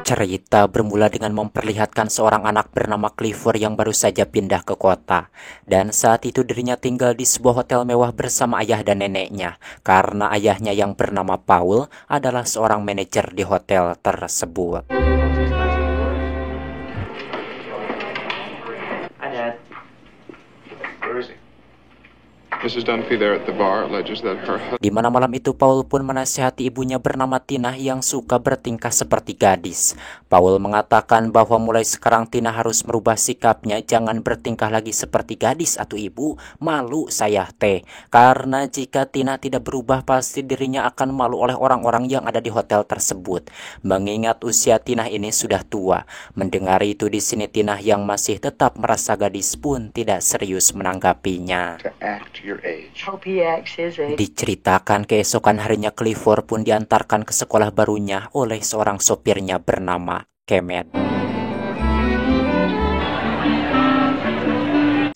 Cerita bermula dengan memperlihatkan seorang anak bernama Clifford yang baru saja pindah ke kota. Dan saat itu dirinya tinggal di sebuah hotel mewah bersama ayah dan neneknya. Karena ayahnya yang bernama Paul adalah seorang manajer di hotel tersebut. Hi, Dad. Where is he? Mrs. Dunphy there at the bar alleges that her husband... Di mana malam itu Paul pun menasihati ibunya bernama Tina yang suka bertingkah seperti gadis. Paul mengatakan bahwa mulai sekarang Tina harus merubah sikapnya, jangan bertingkah lagi seperti gadis atau ibu, malu saya teh. Karena jika Tina tidak berubah pasti dirinya akan malu oleh orang-orang yang ada di hotel tersebut. Mengingat usia Tina ini sudah tua. Mendengar itu di sini Tina yang masih tetap merasa gadis pun tidak serius menanggapinya. to act your age. Hope he acts his age. Diceritakan keesokan harinya Clifford pun diantarkan ke sekolah barunya oleh seorang sopirnya bernama Kemet.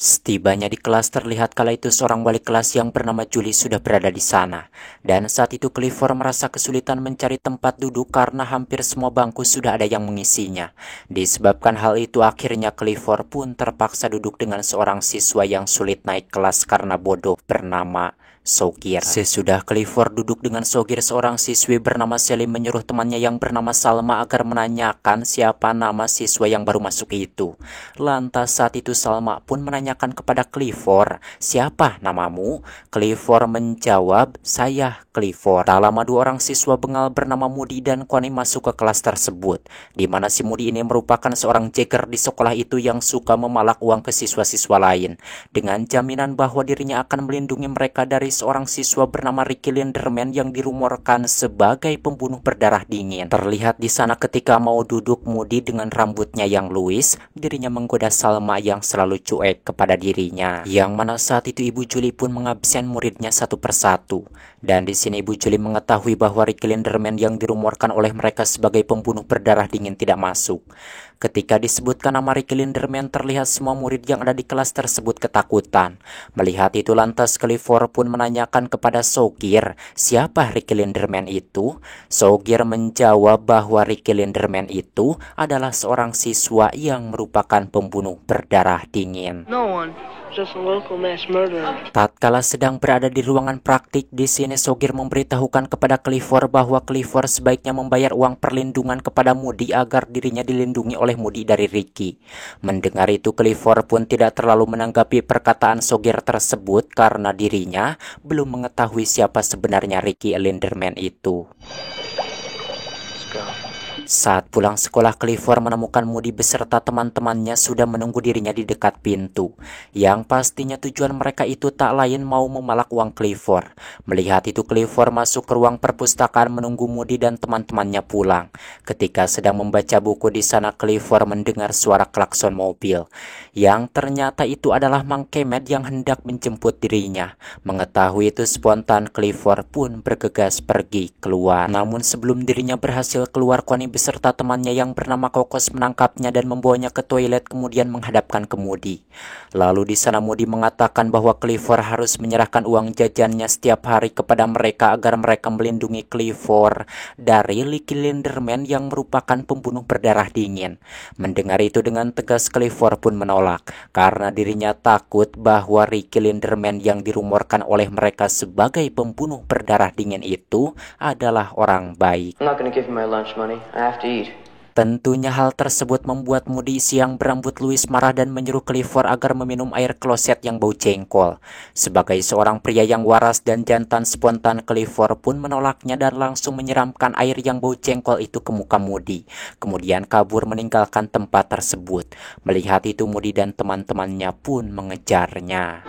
Setibanya di kelas terlihat kala itu seorang wali kelas yang bernama Julie sudah berada di sana. Dan saat itu Clifford merasa kesulitan mencari tempat duduk karena hampir semua bangku sudah ada yang mengisinya. Disebabkan hal itu akhirnya Clifford pun terpaksa duduk dengan seorang siswa yang sulit naik kelas karena bodoh bernama Sogir. Sesudah Clifford duduk dengan Sogir, seorang siswi bernama Sally menyuruh temannya yang bernama Salma agar menanyakan siapa nama siswa yang baru masuk itu. Lantas saat itu Salma pun menanyakan kepada Clifford, "Siapa namamu?" Clifford menjawab, "Saya Clifford." Tak lama dua orang siswa bengal bernama Moody dan Connie masuk ke kelas tersebut, di mana si Moody ini merupakan seorang jagger di sekolah itu yang suka memalak uang ke siswa-siswa lain, dengan jaminan bahwa dirinya akan melindungi mereka dari seorang siswa bernama Ricky Linderman yang dirumorkan sebagai pembunuh berdarah dingin. Terlihat di sana ketika mau duduk Moody dengan rambutnya yang luis, dirinya menggoda Salma yang selalu cuek kepada dirinya. Yang mana saat itu Ibu Julie pun mengabsen muridnya satu persatu. Dan di sini Ibu Julie mengetahui bahwa Ricky Linderman yang dirumorkan oleh mereka sebagai pembunuh berdarah dingin tidak masuk. Ketika disebutkan nama Ricky Linderman, terlihat semua murid yang ada di kelas tersebut ketakutan. Melihat itu lantas Clifford pun menanyakan kepada Sogir, "Siapa Ricky Linderman itu?" Sogir menjawab bahwa Ricky Linderman itu adalah seorang siswa yang merupakan pembunuh berdarah dingin. No one. Just a local mass murderer. Tatkala sedang berada di ruangan praktik, di sini Sogir memberitahukan kepada Clifford bahwa Clifford sebaiknya membayar uang perlindungan kepada Moody agar dirinya dilindungi oleh Moody dari Ricky. Mendengar itu Clifford pun tidak terlalu menanggapi perkataan Sogir tersebut karena dirinya belum mengetahui siapa sebenarnya Ricky Linderman itu. Let's go. Saat pulang sekolah, Clifford menemukan Moody beserta teman-temannya sudah menunggu dirinya di dekat pintu. Yang pastinya tujuan mereka itu tak lain mau memalak uang Clifford. Melihat itu Clifford masuk ke ruang perpustakaan menunggu Moody dan teman-temannya pulang. Ketika sedang membaca buku di sana, Clifford mendengar suara klakson mobil. Yang ternyata itu adalah Mang Kemet yang hendak menjemput dirinya. Mengetahui itu spontan Clifford pun bergegas pergi keluar. Namun sebelum dirinya berhasil keluar, Connie beserta temannya yang bernama Kokos menangkapnya dan membawanya ke toilet kemudian menghadapkan ke Moody. Lalu di sana Moody mengatakan bahwa Clifford harus menyerahkan uang jajannya setiap hari kepada mereka agar mereka melindungi Clifford dari Ricky Linderman yang merupakan pembunuh berdarah dingin. Mendengar itu dengan tegas Clifford pun menolak karena dirinya takut bahwa Ricky Linderman yang dirumorkan oleh mereka sebagai pembunuh berdarah dingin itu adalah orang baik. I'm not gonna give you my lunch money. I have to eat. Tentunya hal tersebut membuat Moody yang berambut luis marah dan menyuruh Clifford agar meminum air kloset yang bau jengkol. Sebagai seorang pria yang waras dan jantan, spontan Clifford pun menolaknya dan langsung menyiramkan air yang bau jengkol itu ke muka Moody. Kemudian kabur meninggalkan tempat tersebut. Melihat itu Moody dan teman-temannya pun mengejarnya.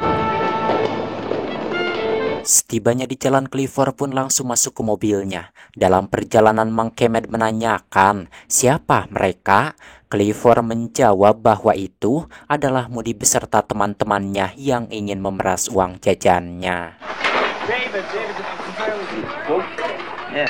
Setibanya di jalan, Clifford pun langsung masuk ke mobilnya. Dalam perjalanan Mang Kemet menanyakan, "Siapa mereka?" Clifford menjawab bahwa itu adalah Moody beserta teman-temannya yang ingin memeras uang jajannya. David, yeah.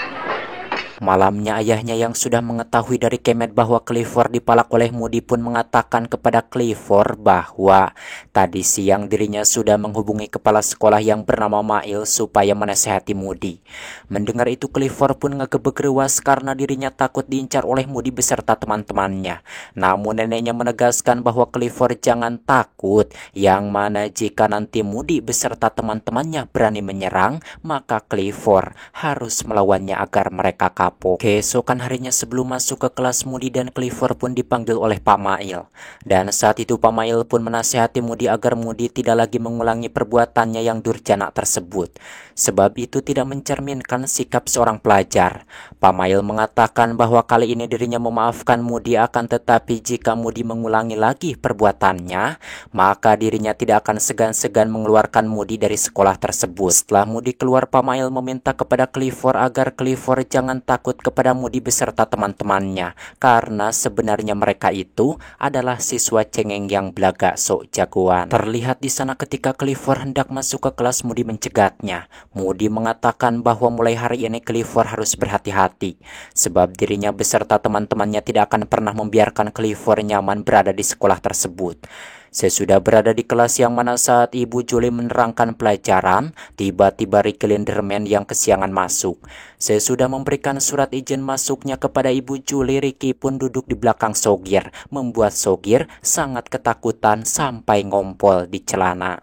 Malamnya ayahnya yang sudah mengetahui dari Kemet bahwa Clifford dipalak oleh Moody pun mengatakan kepada Clifford bahwa tadi siang dirinya sudah menghubungi kepala sekolah yang bernama Mail supaya menasehati Moody. Mendengar itu Clifford pun ngegebek rewas karena dirinya takut diincar oleh Moody beserta teman-temannya. Namun neneknya menegaskan bahwa Clifford jangan takut, yang mana jika nanti Moody beserta teman-temannya berani menyerang, maka Clifford harus melawannya agar mereka kapok. Keesokan harinya sebelum masuk ke kelas, Moody dan Clifford pun dipanggil oleh Pak Mail. Dan saat itu Pak Mail pun menasihati Moody agar Moody tidak lagi mengulangi perbuatannya yang durjana tersebut, sebab itu tidak mencerminkan sikap seorang pelajar. Pak Mail mengatakan bahwa kali ini dirinya memaafkan Moody, akan tetapi jika Moody mengulangi lagi perbuatannya, maka dirinya tidak akan segan-segan mengeluarkan Moody dari sekolah tersebut. Setelah Moody keluar, Pak Mail meminta kepada Clifford agar Clifford jangan takut kepada Moody beserta teman-temannya, karena sebenarnya mereka itu adalah siswa cengeng yang belaga sok jagoan. Terlihat di sana ketika Clifford hendak masuk ke kelas, Moody mencegatnya. Moody mengatakan bahwa mulai hari ini Clifford harus berhati-hati, sebab dirinya beserta teman-temannya tidak akan pernah membiarkan Clifford nyaman berada di sekolah tersebut. Sesudah berada di kelas yang mana saat Ibu Julie menerangkan pelajaran, tiba-tiba Ricky Linderman yang kesiangan masuk. Sesudah memberikan surat izin masuknya kepada Ibu Julie, Ricky pun duduk di belakang Sogir, membuat Sogir sangat ketakutan sampai ngompol di celana.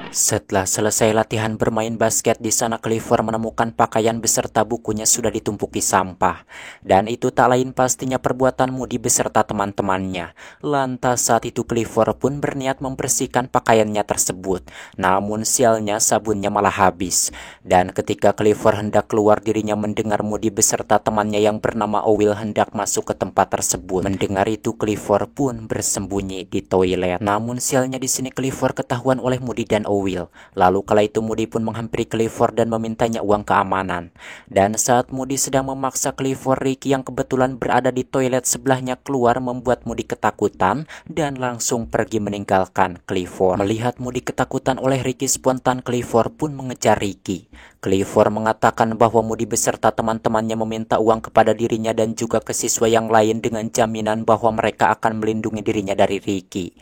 Setelah selesai latihan bermain basket di sana, Clifford menemukan pakaian beserta bukunya sudah ditumpuki sampah. Dan itu tak lain pastinya perbuatan Moody beserta teman-temannya. Lantas saat itu Clifford pun berniat membersihkan pakaiannya tersebut. Namun sialnya sabunnya malah habis. Dan ketika Clifford hendak keluar, dirinya mendengar Moody beserta temannya yang bernama Owil hendak masuk ke tempat tersebut. Mendengar itu Clifford pun bersembunyi di toilet. Namun sialnya di sini Clifford ketahuan oleh Moody dan Owil. Lalu kala itu Moody pun menghampiri Clifford dan memintanya uang keamanan. Dan saat Moody sedang memaksa Clifford, Ricky yang kebetulan berada di toilet sebelahnya keluar membuat Moody ketakutan dan langsung pergi meninggalkan Clifford. Melihat Moody ketakutan oleh Ricky, spontan Clifford pun mengejar Ricky. Clifford mengatakan bahwa Moody beserta teman-temannya meminta uang kepada dirinya dan juga ke siswa yang lain dengan jaminan bahwa mereka akan melindungi dirinya dari Ricky.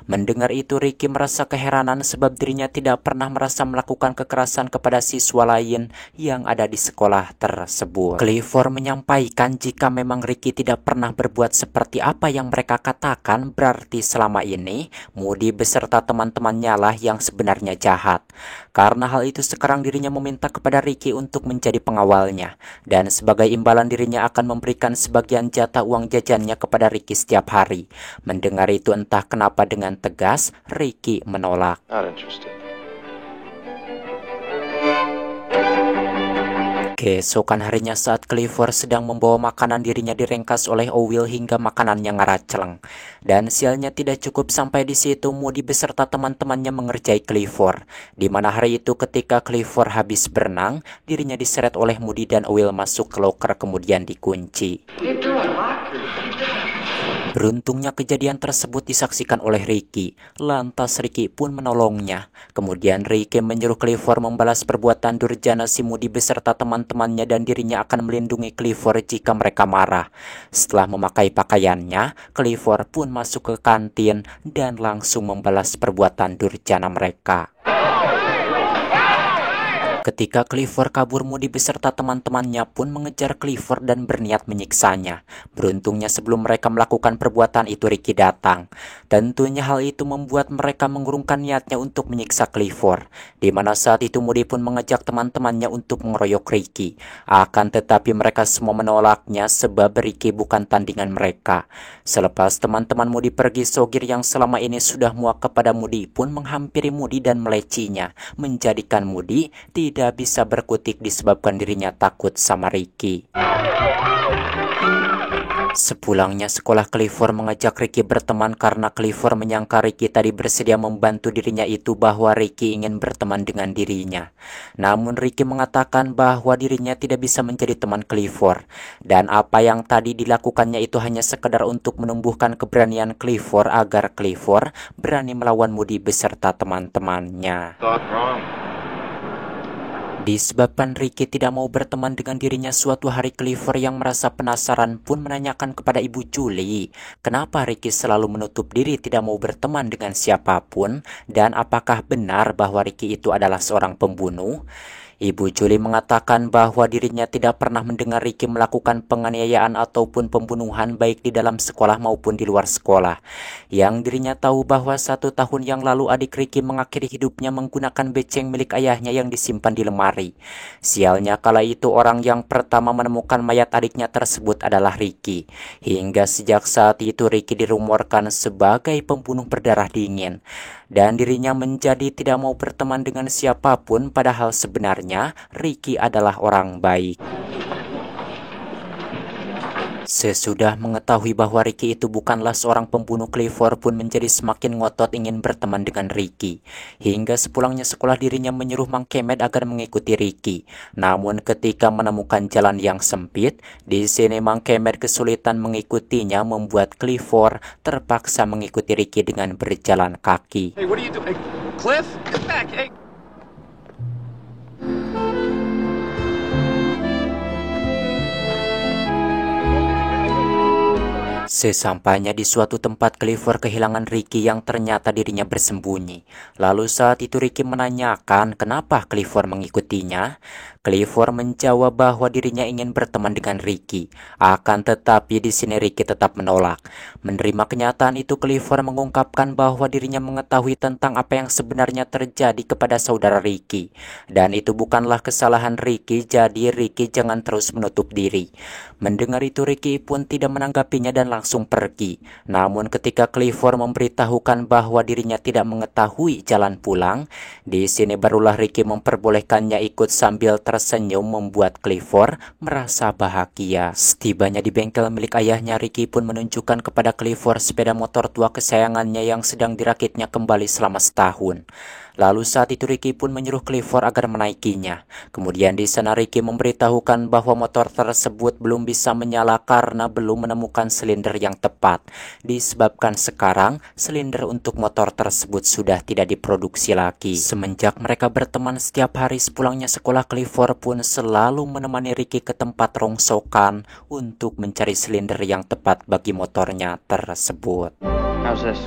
Mendengar itu Ricky merasa keheranan sebab dirinya tidak pernah merasa melakukan kekerasan kepada siswa lain yang ada di sekolah tersebut. Clifford menyampaikan jika memang Ricky tidak pernah berbuat seperti apa yang mereka katakan, berarti selama ini Moody beserta teman-temannya lah yang sebenarnya jahat. Karena hal itu sekarang dirinya meminta kepada Ricky untuk menjadi pengawalnya, dan sebagai imbalan dirinya akan memberikan sebagian jatah uang jajannya kepada Ricky setiap hari. Mendengar itu entah kenapa dengan tegas Ricky menolak. Not interested. Keesokan harinya saat Clifford sedang membawa makanan, dirinya direngkas oleh Owil hingga makanannya ngaraceleng. Dan sialnya tidak cukup sampai di situ, Moody beserta teman-temannya mengerjai Clifford. Di mana hari itu ketika Clifford habis berenang, dirinya diseret oleh Moody dan Owil masuk ke loker kemudian dikunci. Beruntungnya kejadian tersebut disaksikan oleh Ricky. Lantas Ricky pun menolongnya. Kemudian Ricky menyuruh Clifford membalas perbuatan durjana si Moody beserta teman-temannya dan dirinya akan melindungi Clifford jika mereka marah. Setelah memakai pakaiannya, Clifford pun masuk ke kantin dan langsung membalas perbuatan durjana mereka. Ketika Clifford kabur, Moody beserta teman-temannya pun mengejar Clifford dan berniat menyiksanya. Beruntungnya sebelum mereka melakukan perbuatan itu Ricky datang. Tentunya hal itu membuat mereka mengurungkan niatnya untuk menyiksa Clifford. Di mana saat itu Moody pun mengajak teman-temannya untuk mengeroyok Ricky. Akan tetapi mereka semua menolaknya sebab Ricky bukan tandingan mereka. Selepas teman-teman Moody pergi, Sogir yang selama ini sudah muak kepada Moody pun menghampiri Moody dan melecinya, menjadikan Moody tidak bisa berkutik disebabkan dirinya takut sama Ricky. Sepulangnya sekolah, Clifford mengajak Ricky berteman karena Clifford menyangka Ricky tadi bersedia membantu dirinya itu bahwa Ricky ingin berteman dengan dirinya. Namun Ricky mengatakan bahwa dirinya tidak bisa menjadi teman Clifford. Dan apa yang tadi dilakukannya itu hanya sekedar untuk menumbuhkan keberanian Clifford agar Clifford berani melawan Moody beserta teman-temannya. Disebabkan Ricky tidak mau berteman dengan dirinya, suatu hari Clifford yang merasa penasaran pun menanyakan kepada Ibu Julie, kenapa Ricky selalu menutup diri tidak mau berteman dengan siapapun, dan apakah benar bahwa Ricky itu adalah seorang pembunuh? Ibu Julie mengatakan bahwa dirinya tidak pernah mendengar Ricky melakukan penganiayaan ataupun pembunuhan baik di dalam sekolah maupun di luar sekolah. Yang dirinya tahu bahwa 1 tahun yang lalu adik Ricky mengakhiri hidupnya menggunakan beceng milik ayahnya yang disimpan di lemari. Sialnya kala itu orang yang pertama menemukan mayat adiknya tersebut adalah Ricky. Hingga sejak saat itu Ricky dirumorkan sebagai pembunuh berdarah dingin. Dan dirinya menjadi tidak mau berteman dengan siapapun, padahal sebenarnya Ricky adalah orang baik. Sesudah mengetahui bahwa Ricky itu bukanlah seorang pembunuh, Clifford pun menjadi semakin ngotot ingin berteman dengan Ricky. Hingga sepulangnya sekolah dirinya menyuruh Mang Kemet agar mengikuti Ricky. Namun ketika menemukan jalan yang sempit, di sini Mang Kemet kesulitan mengikutinya, membuat Clifford terpaksa mengikuti Ricky dengan berjalan kaki. Hey, what are you doing? Hey, Cliff, come back. Hey. Sesampainya di suatu tempat, Clifford kehilangan Ricky yang ternyata dirinya bersembunyi. Lalu saat itu Ricky menanyakan kenapa Clifford mengikutinya. Clifford menjawab bahwa dirinya ingin berteman dengan Ricky. Akan tetapi di sini Ricky tetap menolak. Menerima kenyataan itu, Clifford mengungkapkan bahwa dirinya mengetahui tentang apa yang sebenarnya terjadi kepada saudara Ricky. Dan itu bukanlah kesalahan Ricky, jadi Ricky jangan terus menutup diri. Mendengar itu Ricky pun tidak menanggapinya dan langsung pergi. Namun ketika Clifford memberitahukan bahwa dirinya tidak mengetahui jalan pulang, di sini barulah Ricky memperbolehkannya ikut sambil tersenyum, membuat Clifford merasa bahagia. Setibanya di bengkel milik ayahnya, Ricky pun menunjukkan kepada Clifford sepeda motor tua kesayangannya yang sedang dirakitnya kembali selama setahun. Lalu saat itu Ricky pun menyuruh Clifford agar menaikinya. Kemudian di sana Ricky memberitahukan bahwa motor tersebut belum bisa menyala karena belum menemukan silinder yang tepat. Disebabkan sekarang silinder untuk motor tersebut sudah tidak diproduksi lagi. Semenjak mereka berteman, setiap hari sepulangnya sekolah, Clifford pun selalu menemani Ricky ke tempat rongsokan untuk mencari silinder yang tepat bagi motornya tersebut. How's this?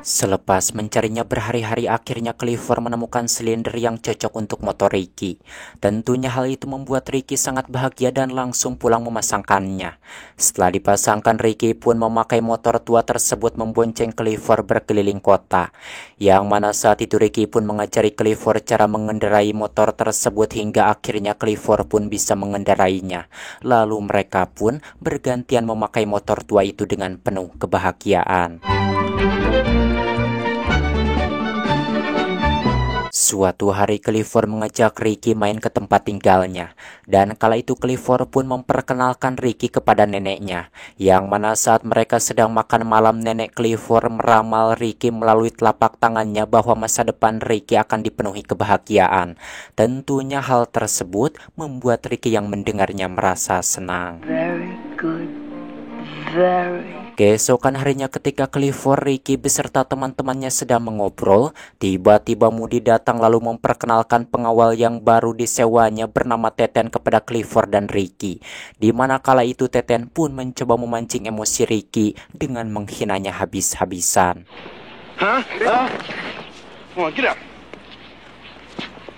Selepas mencarinya berhari-hari, akhirnya Clifford menemukan silinder yang cocok untuk motor Ricky. Tentunya hal itu membuat Ricky sangat bahagia dan langsung pulang memasangkannya. Setelah dipasangkan, Ricky pun memakai motor tua tersebut membonceng Clifford berkeliling kota. Yang mana saat itu Ricky pun mengajari Clifford cara mengendarai motor tersebut hingga akhirnya Clifford pun bisa mengendarainya. Lalu mereka pun bergantian memakai motor tua itu dengan penuh kebahagiaan. Suatu hari Clifford mengajak Ricky main ke tempat tinggalnya, dan kala itu Clifford pun memperkenalkan Ricky kepada neneknya, yang mana saat mereka sedang makan malam, nenek Clifford meramal Ricky melalui telapak tangannya bahwa masa depan Ricky akan dipenuhi kebahagiaan. Tentunya hal tersebut membuat Ricky yang mendengarnya merasa senang. Very good. Very. Keesokan harinya ketika Clifford, Ricky beserta teman-temannya sedang mengobrol, tiba-tiba Moody datang lalu memperkenalkan pengawal yang baru disewanya bernama Teten kepada Clifford dan Ricky. Di mana kala itu Teten pun mencoba memancing emosi Ricky dengan menghinanya habis-habisan. Huh? Come on, get up.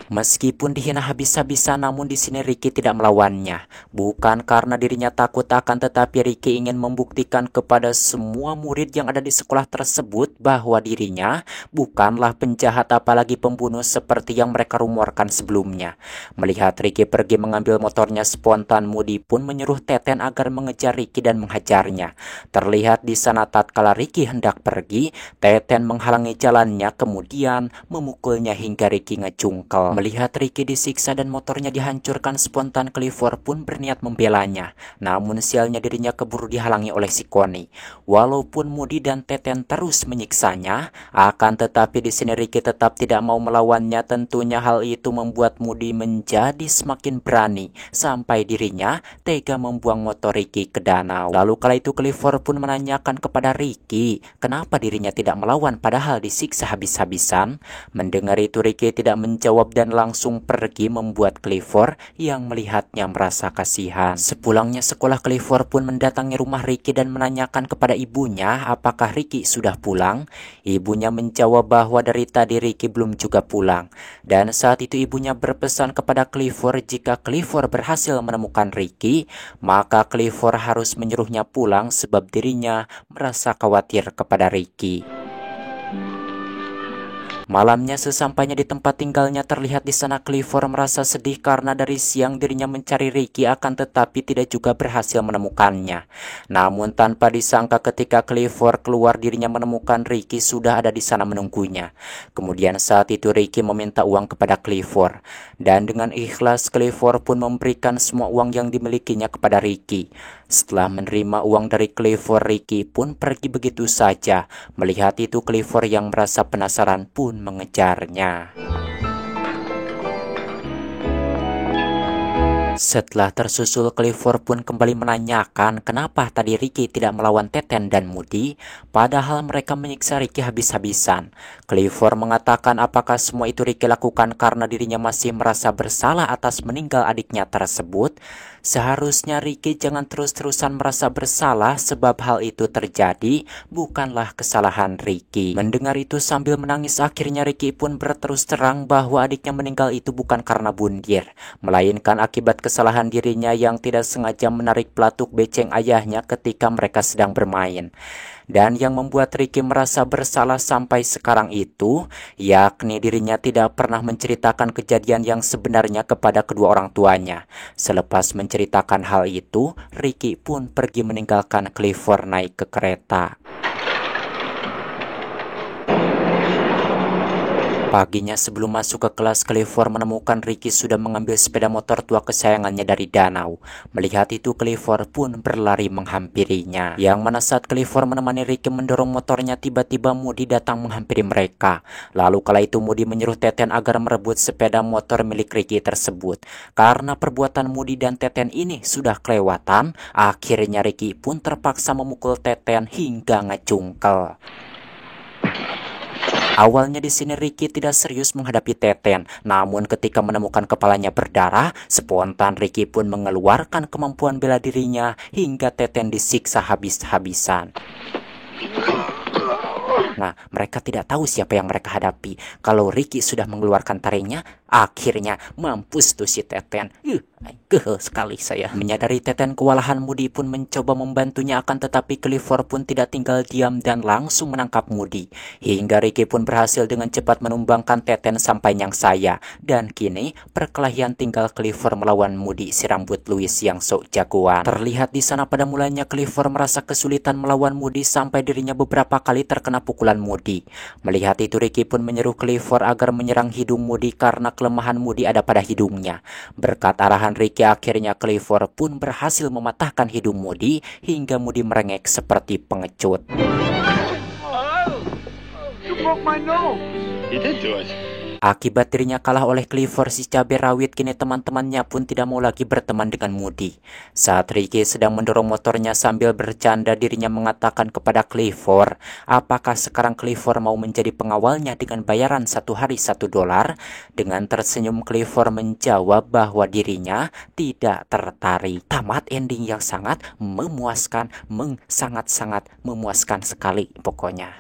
Meskipun dihina habis-habisan, namun di sini Ricky tidak melawannya. Bukan karena dirinya takut, akan tetapi Ricky ingin membuktikan kepada semua murid yang ada di sekolah tersebut bahwa dirinya bukanlah penjahat apalagi pembunuh seperti yang mereka rumorkan sebelumnya. Melihat Ricky pergi mengambil motornya, spontan Moody pun menyuruh Teten agar mengejar Ricky dan menghajarnya. Terlihat di sana tatkala Ricky hendak pergi, Teten menghalangi jalannya kemudian memukulnya hingga Ricky ngejungkel. Melihat Ricky disiksa dan motornya dihancurkan, spontan Clifford pun berniat membelanya. Namun sialnya dirinya keburu dihalangi oleh si Connie. Walaupun Moody dan Teten terus menyiksanya, akan tetapi di sini Ricky tetap tidak mau melawannya. Tentunya hal itu membuat Moody menjadi semakin berani sampai dirinya tega membuang motor Ricky ke danau. Lalu kala itu Clifford pun menanyakan kepada Ricky kenapa dirinya tidak melawan padahal disiksa habis-habisan. Mendengar itu Ricky tidak menjawab dan langsung pergi, membuat Clifford yang melihatnya merasa kasihan. Sepulangnya sekolah, Clifford pun mendatangi rumah Ricky dan menanyakan kepada ibunya apakah Ricky sudah pulang. Ibunya menjawab bahwa dari tadi Ricky belum juga pulang. Dan saat itu ibunya berpesan kepada Clifford jika Clifford berhasil menemukan Ricky, maka Clifford harus menyuruhnya pulang sebab dirinya merasa khawatir kepada Ricky. Malamnya sesampainya di tempat tinggalnya, terlihat di sana Clifford merasa sedih karena dari siang dirinya mencari Ricky akan tetapi tidak juga berhasil menemukannya. Namun tanpa disangka ketika Clifford keluar, dirinya menemukan Ricky sudah ada di sana menunggunya. Kemudian saat itu Ricky meminta uang kepada Clifford dan dengan ikhlas Clifford pun memberikan semua uang yang dimilikinya kepada Ricky. Setelah menerima uang dari Clifford, Ricky pun pergi begitu saja. Melihat itu Clifford yang merasa penasaran pun mengejarnya. Setelah tersusul, Clifford pun kembali menanyakan kenapa tadi Ricky tidak melawan Teten dan Moody, padahal mereka menyiksa Ricky habis-habisan. Clifford mengatakan apakah semua itu Ricky lakukan karena dirinya masih merasa bersalah atas meninggal adiknya tersebut. Seharusnya Ricky jangan terus-terusan merasa bersalah sebab hal itu terjadi bukanlah kesalahan Ricky. Mendengar itu sambil menangis, akhirnya Ricky pun berterus terang bahwa adiknya meninggal itu bukan karena bundir, melainkan akibat kesalahan dirinya yang tidak sengaja menarik pelatuk beceng ayahnya ketika mereka sedang bermain. Dan yang membuat Ricky merasa bersalah sampai sekarang itu, yakni dirinya tidak pernah menceritakan kejadian yang sebenarnya kepada kedua orang tuanya. Selepas menceritakan hal itu, Ricky pun pergi meninggalkan Clifford naik ke kereta. Paginya sebelum masuk ke kelas, Clifford menemukan Ricky sudah mengambil sepeda motor tua kesayangannya dari danau. Melihat itu Clifford pun berlari menghampirinya. Yang mana saat Clifford menemani Ricky mendorong motornya, tiba-tiba Moody datang menghampiri mereka. Lalu kala itu Moody menyuruh Teten agar merebut sepeda motor milik Ricky tersebut. Karena perbuatan Moody dan Teten ini sudah kelewatan, akhirnya Ricky pun terpaksa memukul Teten hingga ngecungkel. Awalnya di sini Ricky tidak serius menghadapi Teten, namun ketika menemukan kepalanya berdarah, spontan Ricky pun mengeluarkan kemampuan bela dirinya hingga Teten disiksa habis-habisan. Nah, mereka tidak tahu siapa yang mereka hadapi. Kalau Ricky sudah mengeluarkan taringnya, akhirnya mampus tuh si Teten. Gehel sekali saya. Menyadari Teten kewalahan, Moody pun mencoba membantunya, akan tetapi Clifford pun tidak tinggal diam dan langsung menangkap Moody. Hingga Ricky pun berhasil dengan cepat menumbangkan Teten sampai nyangsaya. Dan kini perkelahian tinggal Clifford melawan Moody, si rambut Louis yang sok jagoan. Terlihat di sana pada mulanya Clifford merasa kesulitan melawan Moody sampai dirinya beberapa kali terkena pukulan Moody. Melihat itu Ricky pun menyeru Clifford agar menyerang hidung Moody karena kelemahan Moody ada pada hidungnya. Berkat arahan Ricky, akhirnya Clifford pun berhasil mematahkan hidung Moody hingga Moody merengek seperti pengecut. You broke my nose. You did do it. Akibat dirinya kalah oleh Clifford si cabai rawit, kini teman-temannya pun tidak mau lagi berteman dengan Moody. Saat Ricky sedang mendorong motornya sambil bercanda, dirinya mengatakan kepada Clifford, apakah sekarang Clifford mau menjadi pengawalnya dengan bayaran satu hari $1? Dengan tersenyum Clifford menjawab bahwa dirinya tidak tertarik. Tamat ending yang sangat memuaskan, sangat-sangat memuaskan sekali pokoknya.